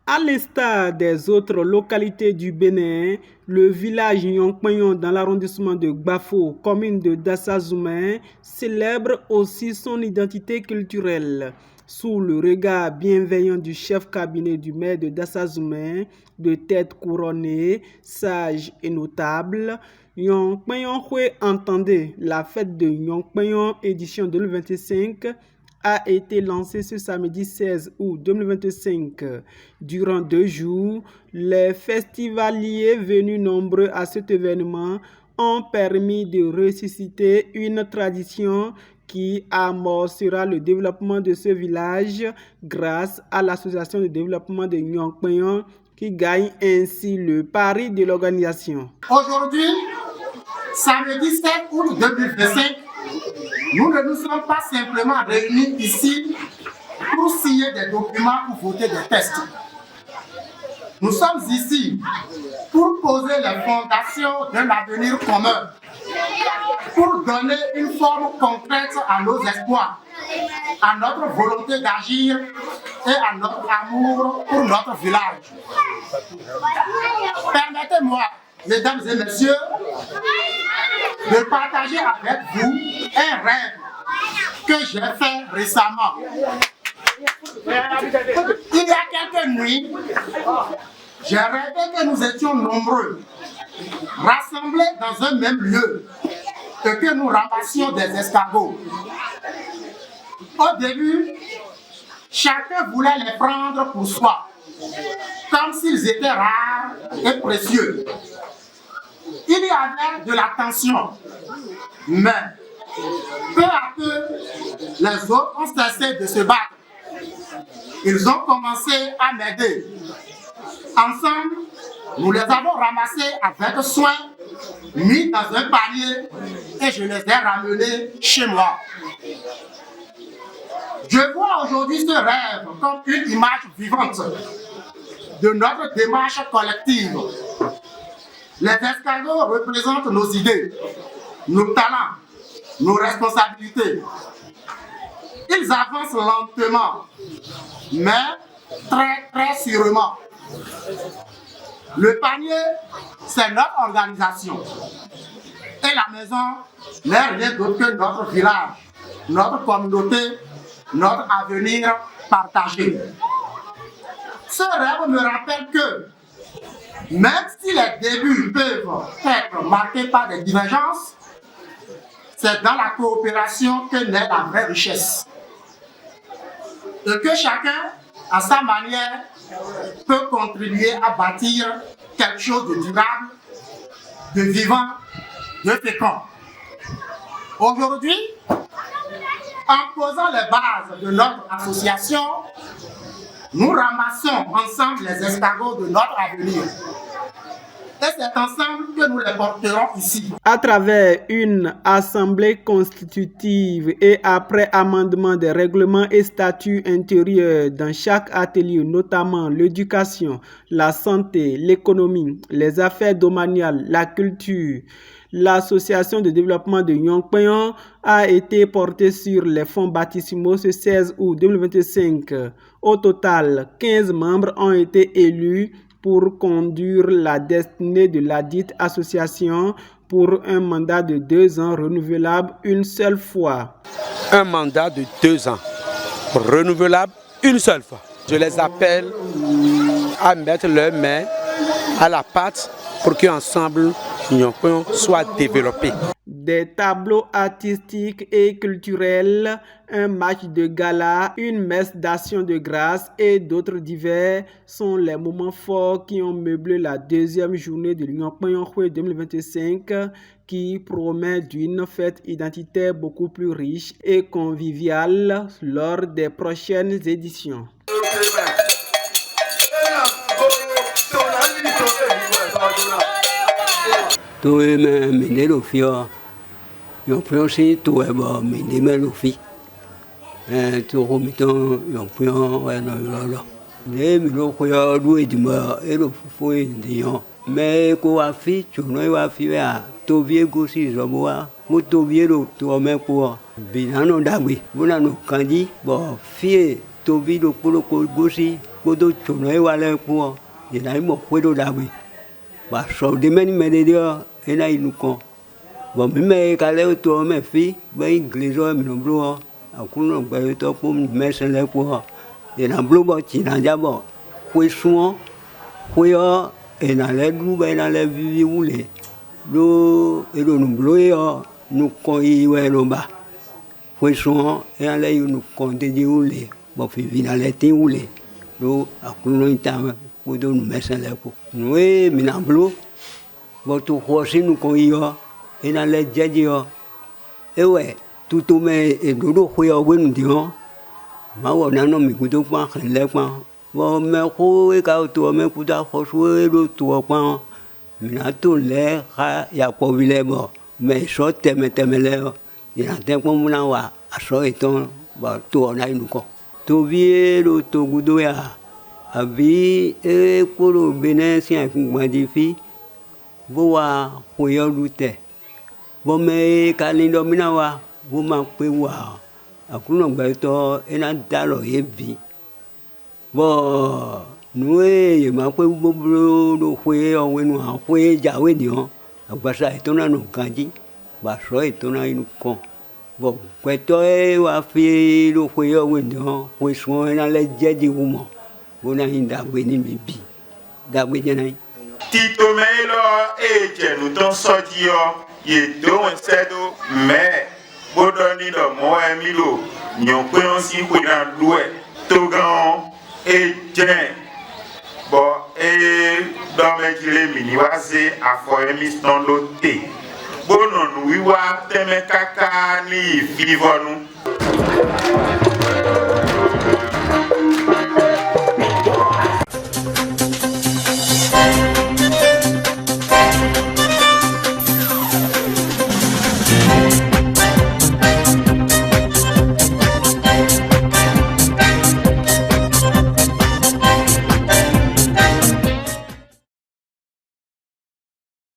À l'instar des autres localités du Bénin, le village Nyongpenyon dans l'arrondissement de Gbafo, commune de Dassazoumé, célèbre aussi son identité culturelle. Sous le regard bienveillant du chef cabinet du maire de Dassazoumé, de tête couronnée, sage et notable, Nyongpenyon Hue entendez la fête de Nyongpenyon édition 2025 a été lancé ce samedi 16 août 2025. Durant 2 jours, les festivaliers venus nombreux à cet événement ont permis de ressusciter une tradition qui amorcera le développement de ce village grâce à l'association de développement de Nyongpenyon qui gagne ainsi le pari de l'organisation. Aujourd'hui, samedi 7 août 2025, nous ne nous sommes pas simplement réunis ici pour signer des documents pour voter des tests. Nous sommes ici pour poser les fondations d'un avenir commun, pour donner une forme concrète à nos espoirs, à notre volonté d'agir et à notre amour pour notre village. Permettez-moi, mesdames et messieurs, de partager avec vous un rêve que j'ai fait récemment. Il y a quelques nuits, j'ai rêvé que nous étions nombreux, rassemblés dans un même lieu, et que nous ramassions des escargots. Au début, chacun voulait les prendre pour soi, comme s'ils étaient rares et précieux. Il y avait de la tension, mais peu à peu, les autres ont cessé de se battre. Ils ont commencé à m'aider. Ensemble, nous les avons ramassés avec soin, mis dans un panier et je les ai ramenés chez moi. Je vois aujourd'hui ce rêve comme une image vivante de notre démarche collective. Les escargots représentent nos idées, nos talents, nos responsabilités. Ils avancent lentement, mais très sûrement. Le panier, c'est notre organisation. Et la maison n'est rien d'autre que notre village, notre communauté, notre avenir partagé. Ce rêve me rappelle que, même si les débuts peuvent être marqués par des divergences, c'est dans la coopération que naît la vraie richesse. Et que chacun, à sa manière, peut contribuer à bâtir quelque chose de durable, de vivant, de fécond. Aujourd'hui, en posant les bases de notre association, nous ramassons ensemble les escargots de notre avenir. Et c'est ensemble que nous les porterons ici. À travers une assemblée constitutive et après amendement des règlements et statuts intérieurs dans chaque atelier, notamment l'éducation, la santé, l'économie, les affaires domaniales, la culture, l'association de développement de Nyongpenyon a été portée sur les fonds baptismaux ce 16 août 2025. Au total, 15 membres ont été élus pour conduire la destinée de la dite association pour un mandat de 2 ans renouvelable une seule fois. Un mandat de 2 ans renouvelable une seule fois. Je les appelle à mettre leurs mains à la pâte pour qu'ensemble Nyongpenyon soit développé. Des tableaux artistiques et culturels, un match de gala, une messe d'action de grâce et d'autres divers sont les moments forts qui ont meublé la 2e journée de Nyongpenyon Hue 2025 qui promet d'une fête identitaire beaucoup plus riche et conviviale lors des prochaines éditions. Tôi mình đến đồ phiêu, dùng phiêu sĩ tôi bảo mình đi mấy đồ phi, tôi không biết tôi dùng phiêu nói rồi, để mình đồ phiêu đuôi thì mà ở đồ phiêu thì nhau, mais ko afi tsono wa fi ya to vie gosi zoboa mo to vie do to me ko binano dagbe bona no kanji bo fie to vie do ko gosi ko do tsono wa le ko ina mo ko do dagbe ba so de meni me de dio ina inu ko bo mi me ka le to me fi ba ingleso mi no bro akuno gbe to po me se le ko ina blo bo china jabo ko suo ko yo ena le duba ena le vivi wule lo ero numblo yo nu ko iwe no ba fue so ena le nu ko de di wule bo fi vina le tin wule lo akuno intama ko do nu mesa le ko no e minamblo bo tu ho sinu ko yo ena le jeje yo ewe tutu me e do ho yo wenu di ho ma wo na no mi ku do pa le pa bo me ko e ka to me ku da ho so e do to pa mi na to le ha ya ko vile bo me so teme le ya te ko mu na wa aso eton ba to na inu ko to vie do to gudo ya abi e ko ro bene si an ku gba di fi bo wa ko yo lute bo me ka ni do mi na wa bo ma pe wa akuno gba to ena dalo ye bi bo nue ye ma pe bobro do fue o wenu ha fue ja we ni o agbasa itona no kanji ba so itona inu ko bo pe to e wa fi do fue o we ni o fue so na le je di umo bo na hinda we ni mi bi da we je nai tito melo e je nu ton so di o ye do en sedo me bodo ni do mo emi lo nyon pe on si we na lue to gan e je bo e do me jile mini wa se afo emi ston lo te bono nu wiwa teme kaka ni fivonu